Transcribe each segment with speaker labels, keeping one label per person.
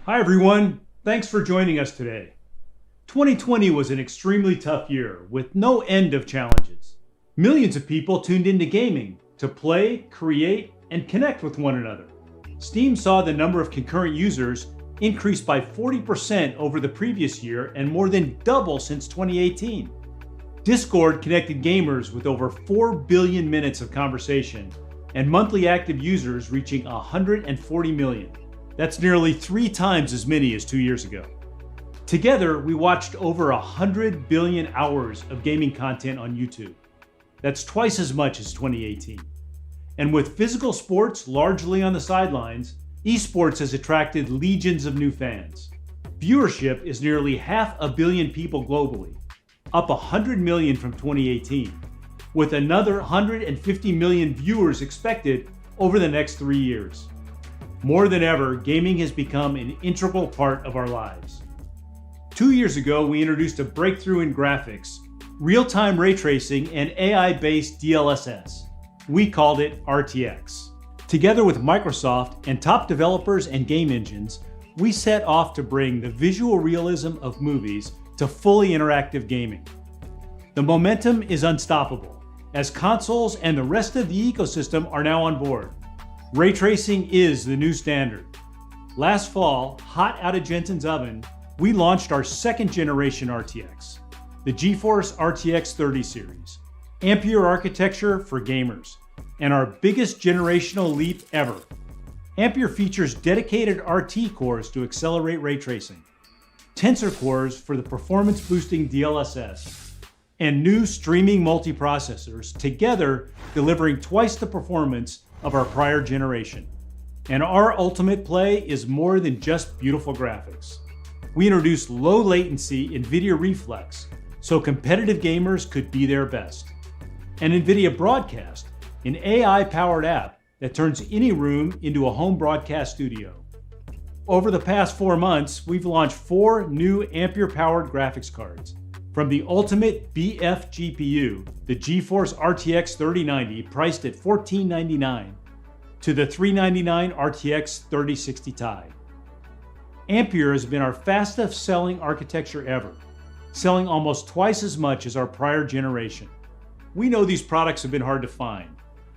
Speaker 1: Hi everyone, thanks for joining us today. 2020 was an extremely tough year with no end of challenges. Millions of people tuned into gaming to play, create, and connect with one another. Steam saw the number of concurrent users increase by 40% over the previous year and more than double since 2018. Discord connected gamers with over 4 billion minutes of conversation and monthly active users reaching 140 million. That's nearly 3 times as many as 2 years ago. Together, we watched over 100 billion hours of gaming content on YouTube. That's twice as much as 2018. And with physical sports largely on the sidelines, esports has attracted legions of new fans. Viewership is nearly 500 million people globally, up 100 million from 2018, with another 150 million viewers expected over the next 3 years. More than ever, gaming has become an integral part of our lives. 2 years ago, we introduced a breakthrough in graphics, real-time ray tracing, and AI-based DLSS. We called it RTX. Together with Microsoft and top developers and game engines, we set off to bring the visual realism of movies to fully interactive gaming. The momentum is unstoppable, as consoles and the rest of the ecosystem are now on board. Ray tracing is the new standard. Last fall, hot out of Jensen's oven, we launched our second generation RTX, the GeForce RTX 30 series, Ampere architecture for gamers, and our biggest generational leap ever. Ampere features dedicated RT cores to accelerate ray tracing, Tensor cores for the performance-boosting DLSS, and new streaming multiprocessors, together delivering twice the performance of our prior generation. And our ultimate play is more than just beautiful graphics. We introduced low latency NVIDIA Reflex so competitive gamers could be their best. And NVIDIA Broadcast, an AI-powered app that turns any room into a home broadcast studio. Over the past 4 months, we've launched 4 new Ampere-powered graphics cards. From the ultimate BF GPU, the GeForce RTX 3090 priced at $1499, to the $399 RTX 3060 Ti. Ampere has been our fastest selling architecture ever, selling almost twice as much as our prior generation. We know these products have been hard to find.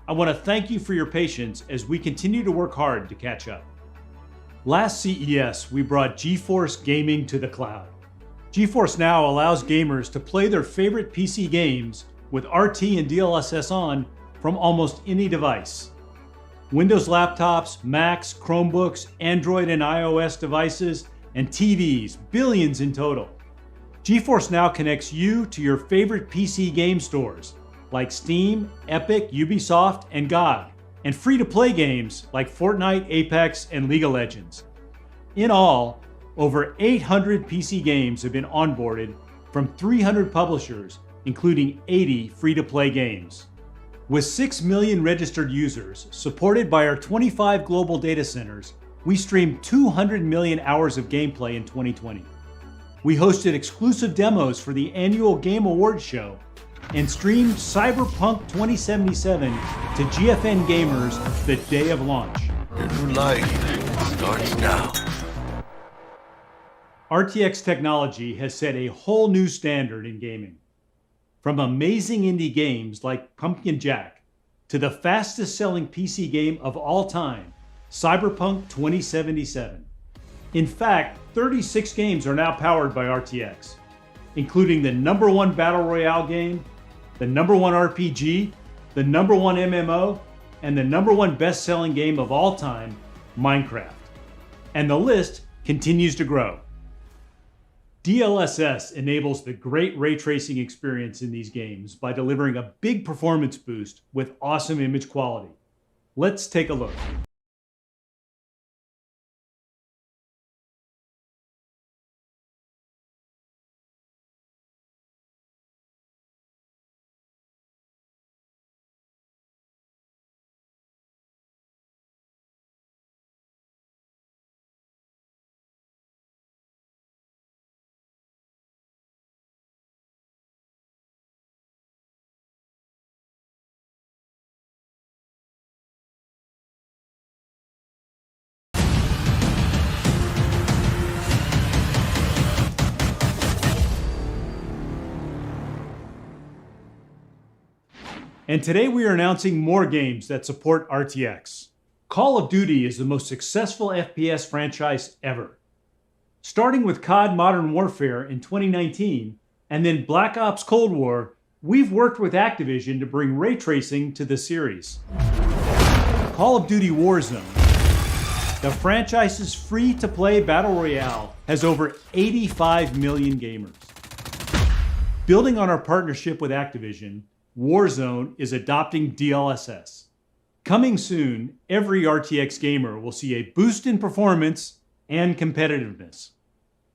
Speaker 1: I want to thank you for your patience as we continue to work hard to catch up. Last CES, we brought GeForce Gaming to the cloud. GeForce Now allows gamers to play their favorite PC games with RT and DLSS on from almost any device. Windows laptops, Macs, Chromebooks, Android and iOS devices, and TVs, billions in total. GeForce Now connects you to your favorite PC game stores like Steam, Epic, Ubisoft, and GOG, and free-to-play games like Fortnite, Apex, and League of Legends. In all, over 800 PC games have been onboarded from 300 publishers, including 80 free-to-play games. With 6 million registered users, supported by our 25 global data centers, we streamed 200 million hours of gameplay in 2020. We hosted exclusive demos for the annual Game Awards show and streamed Cyberpunk 2077 to GFN gamers the day of launch.
Speaker 2: Your new life starts now.
Speaker 1: RTX technology has set a whole new standard in gaming. From amazing indie games like Pumpkin Jack to the fastest selling PC game of all time, Cyberpunk 2077. In fact, 36 games are now powered by RTX, including the #1 Battle Royale game, the #1 RPG, the #1 MMO, and the #1 best-selling game of all time, Minecraft. And the list continues to grow. DLSS enables the great ray tracing experience in these games by delivering a big performance boost with awesome image quality. Let's take a look. And today we are announcing more games that support RTX. Call of Duty is the most successful FPS franchise ever. Starting with COD Modern Warfare in 2019, and then Black Ops Cold War, we've worked with Activision to bring ray tracing to the series. Call of Duty Warzone, the franchise's free-to-play battle royale, has over 85 million gamers. Building on our partnership with Activision, Warzone is adopting DLSS. Coming soon, every RTX gamer will see a boost in performance and competitiveness.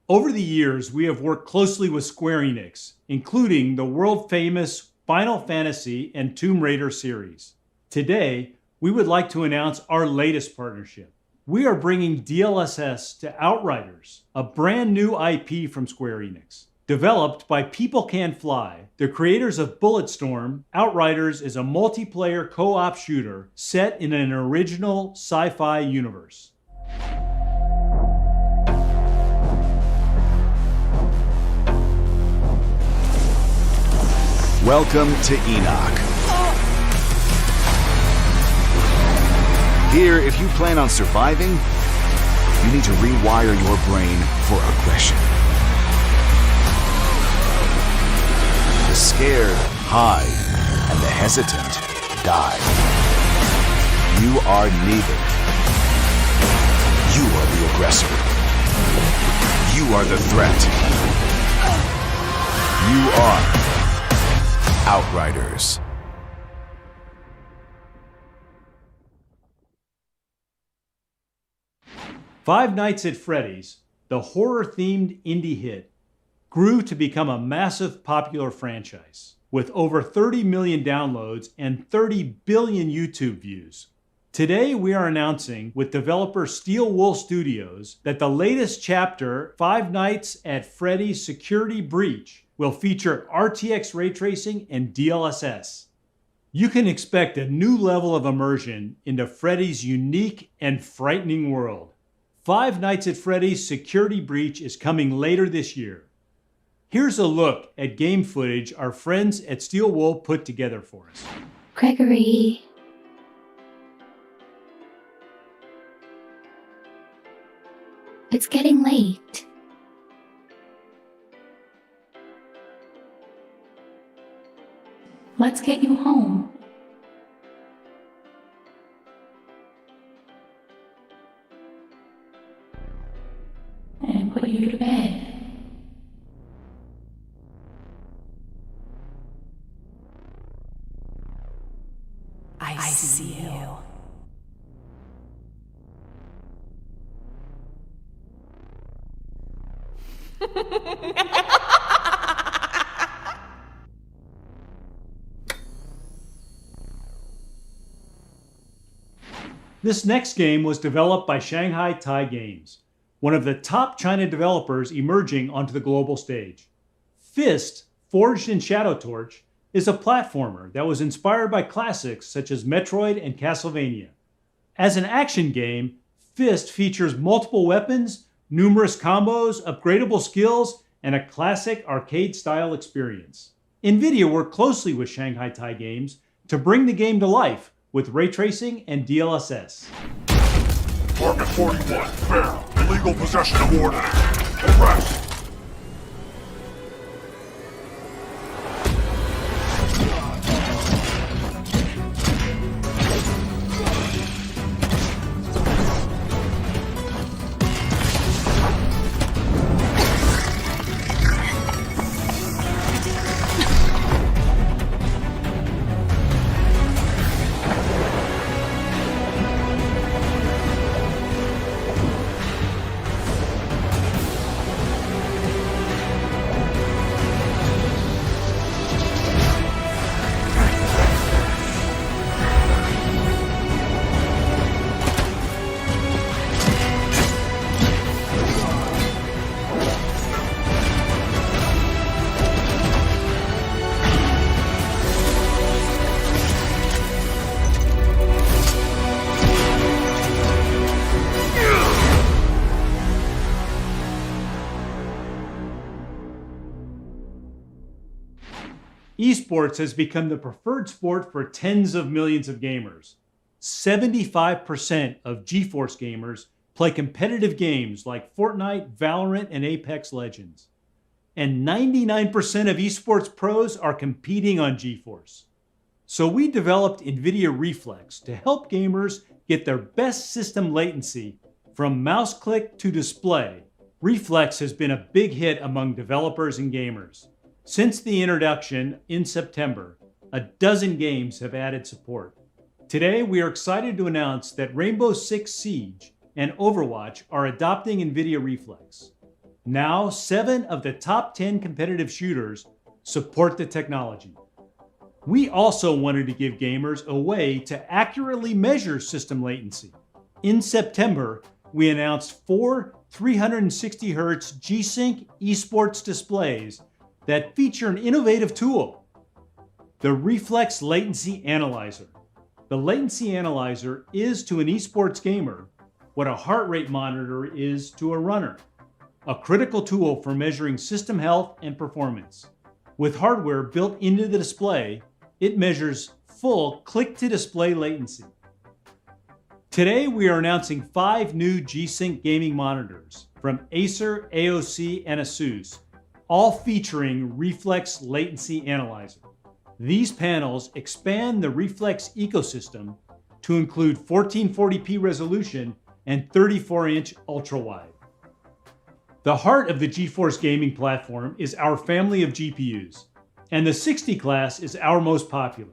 Speaker 1: Over the years, we have worked closely with Square Enix, including the world-famous Final Fantasy and Tomb Raider series. Today, we would like to announce our latest partnership. We are bringing DLSS to Outriders, a brand new IP from Square Enix. Developed by People Can Fly, the creators of Bulletstorm, Outriders is a multiplayer co-op shooter set in an original sci-fi universe.
Speaker 3: Welcome to Enoch. Here, if you plan on surviving, you need to rewire your brain for aggression. The scared hide, and the hesitant die. You are neither. You are the aggressor. You are the threat. You are Outriders.
Speaker 1: Five Nights at Freddy's, the horror-themed indie hit, grew to become a massive popular franchise, with over 30 million downloads and 30 billion YouTube views. Today we are announcing with developer Steel Wool Studios that the latest chapter, Five Nights at Freddy's Security Breach, will feature RTX ray tracing and DLSS. You can expect a new level of immersion into Freddy's unique and frightening world. Five Nights at Freddy's Security Breach is coming later this year. Here's a look at game footage our friends at Steel Wool put together for us.
Speaker 4: Gregory. It's getting late. Let's get you home. And put you to bed. I see you.
Speaker 1: This next game was developed by Shanghai Tai Games, one of the top China developers emerging onto the global stage. Fist, forged in Shadow Torch, is a platformer that was inspired by classics such as Metroid and Castlevania. As an action game, Fist features multiple weapons, numerous combos, upgradable skills, and a classic arcade-style experience. NVIDIA worked closely with Shanghai Tai Games to bring the game to life with ray tracing and DLSS.
Speaker 2: Target 41, fair. Illegal possession of ordnance. Arrest.
Speaker 1: Esports has become the preferred sport for tens of millions of gamers. 75% of GeForce gamers play competitive games like Fortnite, Valorant, and Apex Legends. And 99% of esports pros are competing on GeForce. So we developed NVIDIA Reflex to help gamers get their best system latency from mouse click to display. Reflex has been a big hit among developers and gamers. Since the introduction in September, a dozen games have added support. Today, we are excited to announce that Rainbow Six Siege and Overwatch are adopting NVIDIA Reflex. Now, 7 of the top 10 competitive shooters support the technology. We also wanted to give gamers a way to accurately measure system latency. In September, we announced 4 360Hz G-Sync esports displays that feature an innovative tool, the Reflex Latency Analyzer. The Latency Analyzer is to an esports gamer what a heart rate monitor is to a runner, a critical tool for measuring system health and performance. With hardware built into the display, it measures full click-to-display latency. Today, we are announcing 5 new G-Sync gaming monitors from Acer, AOC, and Asus, all featuring Reflex Latency Analyzer. These panels expand the Reflex ecosystem to include 1440p resolution and 34-inch ultra-wide. The heart of the GeForce gaming platform is our family of GPUs, and the 60 class is our most popular.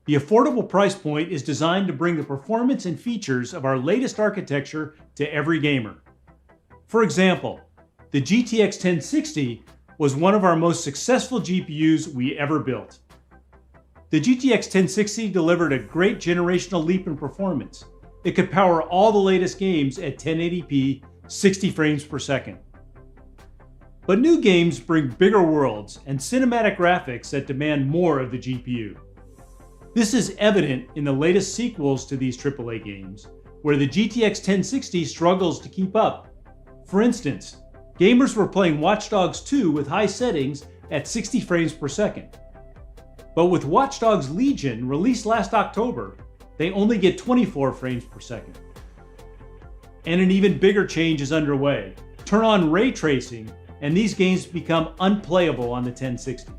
Speaker 1: The affordable price point is designed to bring the performance and features of our latest architecture to every gamer. For example, the GTX 1060 was one of our most successful GPUs we ever built. The GTX 1060 delivered a great generational leap in performance. It could power all the latest games at 1080p, 60 frames per second. But new games bring bigger worlds and cinematic graphics that demand more of the GPU. This is evident in the latest sequels to these AAA games, where the GTX 1060 struggles to keep up. For instance, gamers were playing Watch Dogs 2 with high settings at 60 frames per second. But with Watch Dogs Legion, released last October, they only get 24 frames per second. And an even bigger change is underway. Turn on ray tracing, and these games become unplayable on the 1060.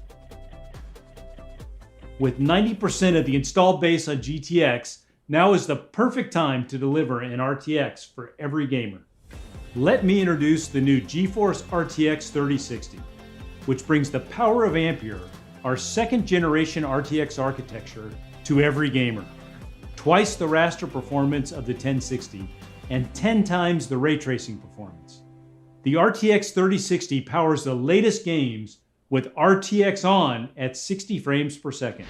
Speaker 1: With 90% of the installed base on GTX, now is the perfect time to deliver an RTX for every gamer. Let me introduce the new GeForce RTX 3060, which brings the power of Ampere, our second generation RTX architecture, to every gamer. Twice the raster performance of the 1060 and 10 times the ray tracing performance. The RTX 3060 powers the latest games with RTX on at 60 frames per second.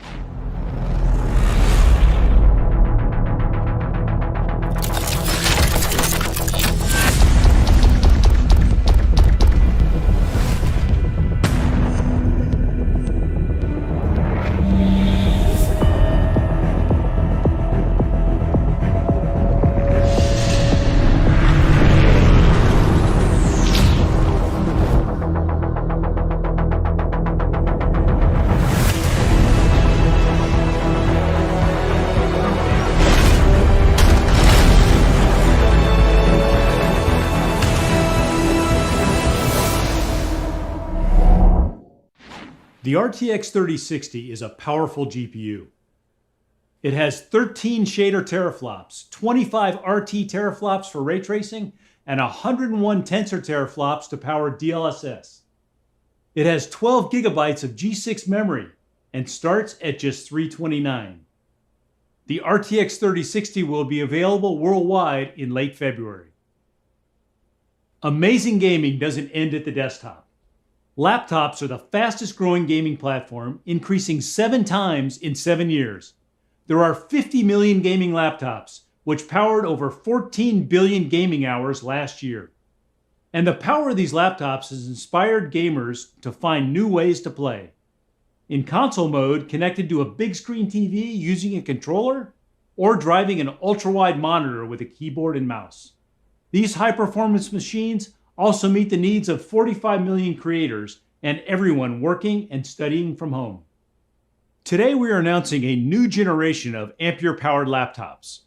Speaker 1: The RTX 3060 is a powerful GPU. It has 13 shader teraflops, 25 RT teraflops for ray tracing, and 101 tensor teraflops to power DLSS. It has 12 gigabytes of G6 memory and starts at just $329. The RTX 3060 will be available worldwide in late February. Amazing gaming doesn't end at the desktop. Laptops are the fastest growing gaming platform, increasing 7 times in 7 years. There are 50 million gaming laptops, which powered over 14 billion gaming hours last year. And the power of these laptops has inspired gamers to find new ways to play. In console mode, connected to a big screen TV using a controller, or driving an ultra-wide monitor with a keyboard and mouse. These high-performance machines also meet the needs of 45 million creators and everyone working and studying from home. Today we are announcing a new generation of Ampere-powered laptops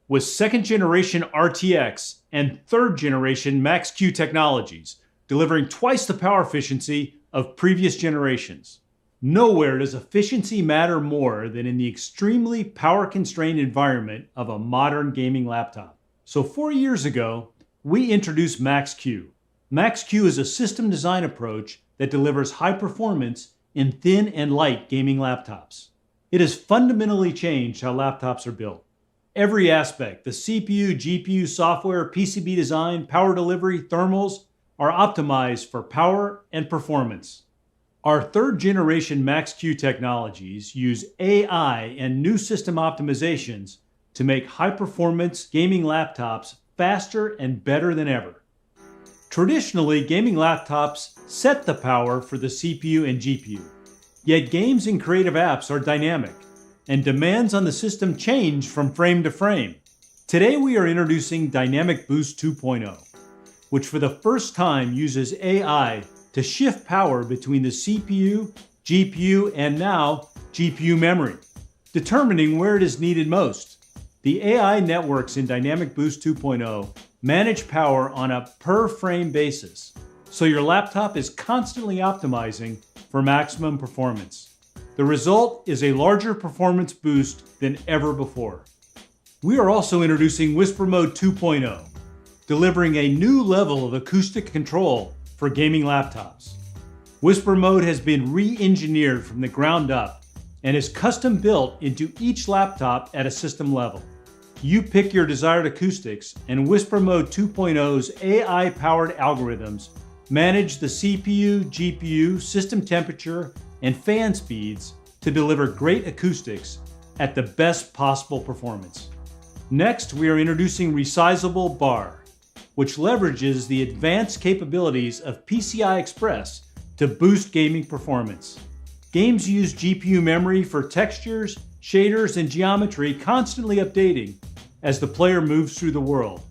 Speaker 1: with 2nd generation RTX and 3rd generation Max-Q technologies, delivering twice the power efficiency of previous generations. Nowhere does efficiency matter more than in the extremely power-constrained environment of a modern gaming laptop. So 4 years ago, we introduced Max-Q. Max-Q is a system design approach that delivers high performance in thin and light gaming laptops. It has fundamentally changed how laptops are built. Every aspect, the CPU, GPU, software, PCB design, power delivery, thermals, are optimized for power and performance. Our 3rd generation Max-Q technologies use AI and new system optimizations to make high-performance gaming laptops faster and better than ever. Traditionally, gaming laptops set the power for the CPU and GPU. Yet games and creative apps are dynamic, and demands on the system change from frame to frame. Today we are introducing Dynamic Boost 2.0, which for the first time uses AI to shift power between the CPU, GPU, and now GPU memory, determining where it is needed most. The AI networks in Dynamic Boost 2.0 manage power on a per-frame basis, so your laptop is constantly optimizing for maximum performance. The result is a larger performance boost than ever before. We are also introducing Whisper Mode 2.0, delivering a new level of acoustic control for gaming laptops. Whisper Mode has been re-engineered from the ground up and is custom built into each laptop at a system level. You pick your desired acoustics, and Whisper Mode 2.0's AI-powered algorithms manage the CPU, GPU, system temperature, and fan speeds to deliver great acoustics at the best possible performance. Next, we are introducing Resizable Bar, which leverages the advanced capabilities of PCI Express to boost gaming performance. Games use GPU memory for textures, shaders, and geometry, constantly updating as the player moves through the world.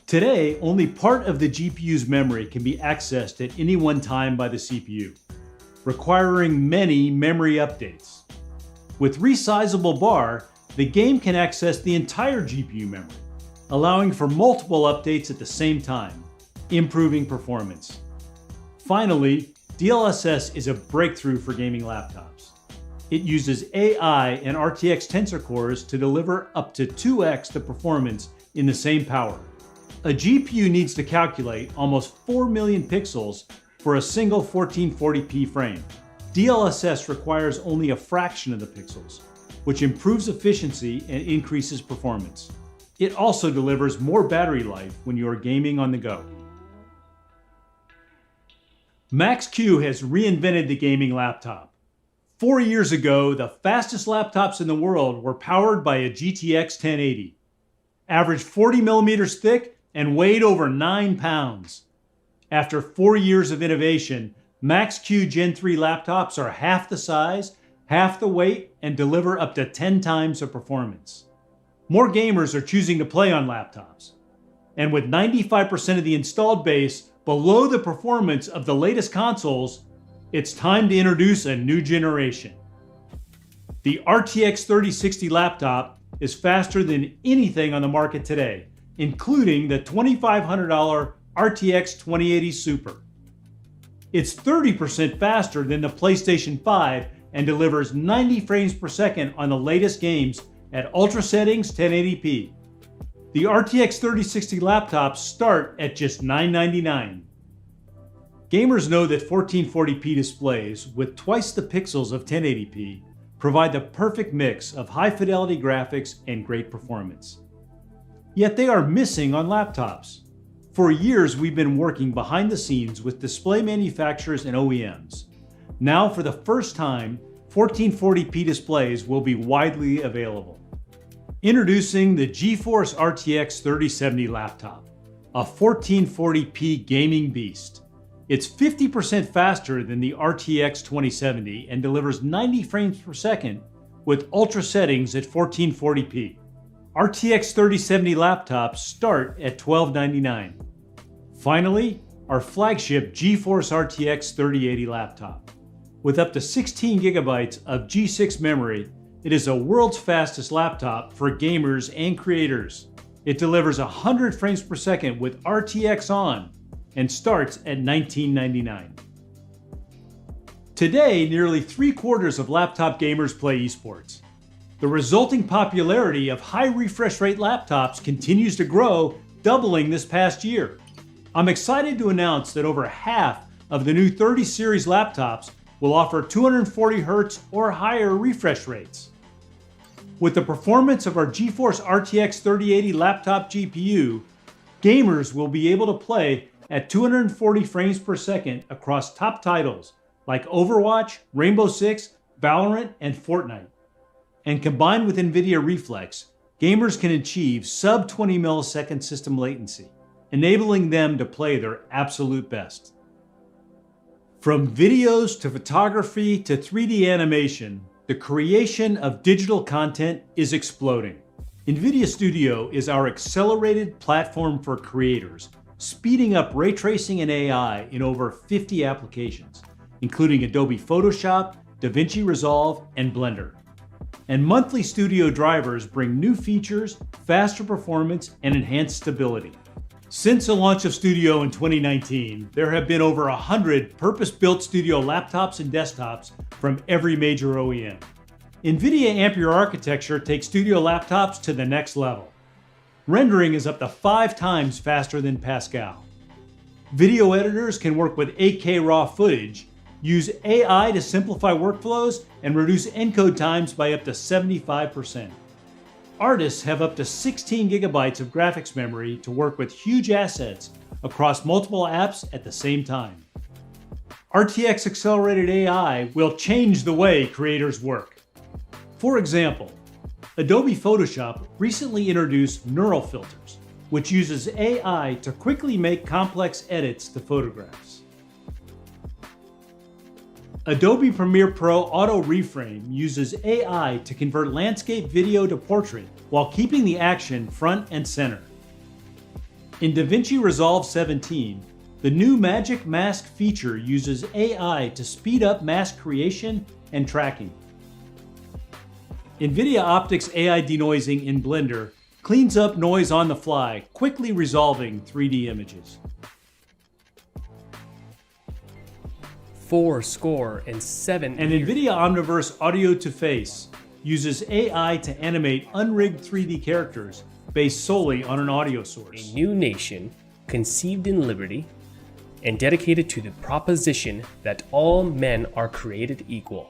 Speaker 1: Today, only part of the GPU's memory can be accessed at any one time by the CPU, requiring many memory updates. With Resizable Bar, the game can access the entire GPU memory, allowing for multiple updates at the same time, improving performance. Finally, DLSS is a breakthrough for gaming laptops. It uses AI and RTX tensor cores to deliver up to 2x the performance in the same power. A GPU needs to calculate almost 4 million pixels for a single 1440p frame. DLSS requires only a fraction of the pixels, which improves efficiency and increases performance. It also delivers more battery life when you are gaming on the go. Max-Q has reinvented the gaming laptop. 4 years ago, the fastest laptops in the world were powered by a GTX 1080, averaged 40 millimeters thick, and weighed over 9 pounds. After 4 years of innovation, Max-Q Gen 3 laptops are half the size, half the weight, and deliver up to 10 times the performance. More gamers are choosing to play on laptops. And with 95% of the installed base below the performance of the latest consoles, it's time to introduce a new generation. The RTX 3060 laptop is faster than anything on the market today, including the $2,500 RTX 2080 Super. It's 30% faster than the PlayStation 5 and delivers 90 frames per second on the latest games at ultra settings 1080p. The RTX 3060 laptops start at just $999. Gamers know that 1440p displays with twice the pixels of 1080p provide the perfect mix of high-fidelity graphics and great performance. Yet they are missing on laptops. For years, we've been working behind the scenes with display manufacturers and OEMs. Now, for the first time, 1440p displays will be widely available. Introducing the GeForce RTX 3070 laptop, a 1440p gaming beast. It's 50% faster than the RTX 2070 and delivers 90 frames per second with ultra settings at 1440p. RTX 3070 laptops start at $1299. Finally, our flagship GeForce RTX 3080 laptop. With up to 16 gigabytes of G6 memory, it is the world's fastest laptop for gamers and creators. It delivers 100 frames per second with RTX on and starts at $1999. Today, nearly 3/4 of laptop gamers play esports. The resulting popularity of high refresh rate laptops continues to grow, doubling this past year. I'm excited to announce that over half of the new 30 series laptops will offer 240 Hz or higher refresh rates. With the performance of our GeForce RTX 3080 laptop GPU, gamers will be able to play at 240 frames per second across top titles like Overwatch, Rainbow Six, Valorant, and Fortnite. And combined with NVIDIA Reflex, gamers can achieve sub 20 millisecond system latency, enabling them to play their absolute best. From videos to photography to 3D animation, the creation of digital content is exploding. NVIDIA Studio is our accelerated platform for creators, speeding up ray tracing and AI in over 50 applications, including Adobe Photoshop, DaVinci Resolve, and Blender. And monthly Studio drivers bring new features, faster performance, and enhanced stability. Since the launch of Studio in 2019, there have been over 100 purpose-built Studio laptops and desktops from every major OEM. NVIDIA Ampere architecture takes Studio laptops to the next level. Rendering is up to 5 times faster than Pascal. Video editors can work with 8K raw footage, use AI to simplify workflows, and reduce encode times by up to 75%. Artists have up to 16 gigabytes of graphics memory to work with huge assets across multiple apps at the same time. RTX accelerated AI will change the way creators work. For example, Adobe Photoshop recently introduced neural filters, which uses AI to quickly make complex edits to photographs. Adobe Premiere Pro Auto Reframe uses AI to convert landscape video to portrait while keeping the action front and center. In DaVinci Resolve 17, the new Magic Mask feature uses AI to speed up mask creation and tracking. NVIDIA Optics AI denoising in Blender cleans up noise on the fly, quickly resolving 3D images.
Speaker 5: 407
Speaker 1: And NVIDIA Omniverse Audio to Face uses AI to animate unrigged 3D characters based solely on an audio source.
Speaker 5: A new nation conceived in liberty and dedicated to the proposition that all men are created equal.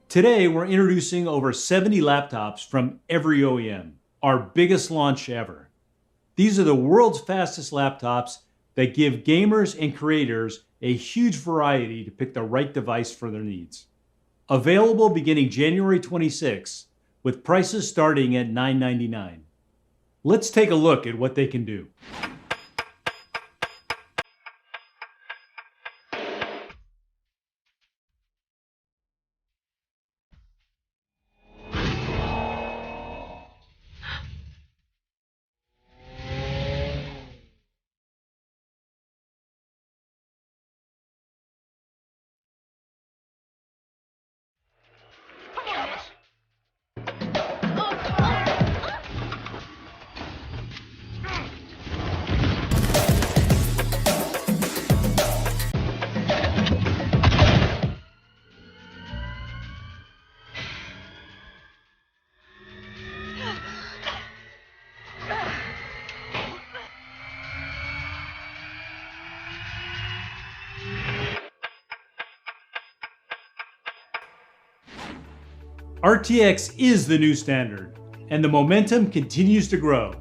Speaker 1: Today, we're introducing over 70 laptops from every OEM, our biggest launch ever. These are the world's fastest laptops that give gamers and creators a huge variety to pick the right device for their needs. Available beginning January 26, with prices starting at $999. Let's take a look at what they can do. RTX is the new standard, and the momentum continues to grow.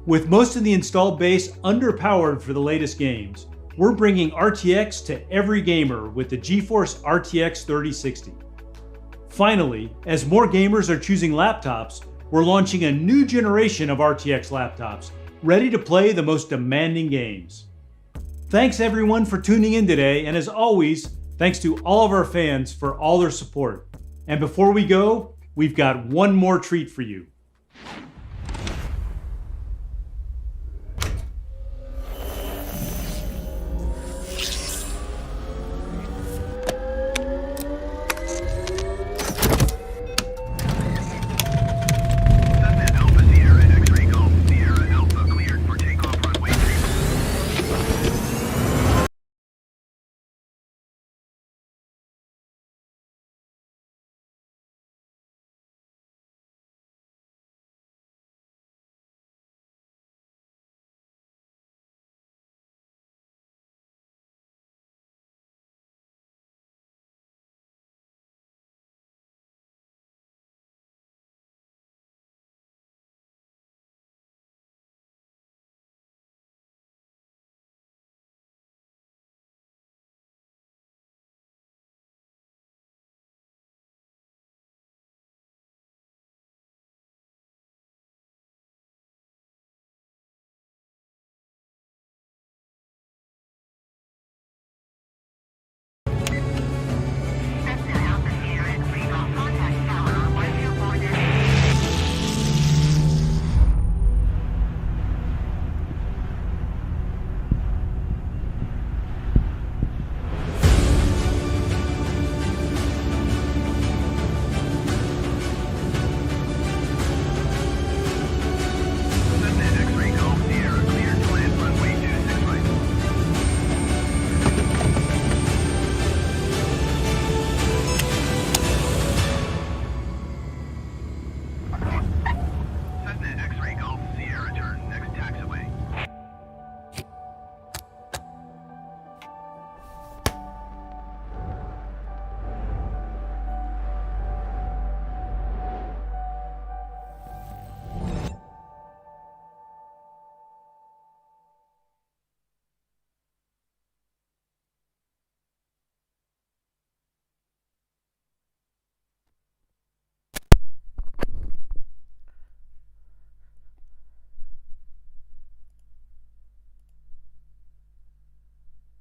Speaker 1: With most of the installed base underpowered for the latest games, we're bringing RTX to every gamer with the GeForce RTX 3060. Finally, as more gamers are choosing laptops, we're launching a new generation of RTX laptops, ready to play the most demanding games. Thanks everyone for tuning in today, and as always, thanks to all of our fans for all their support. And before we go, we've got one more treat for you.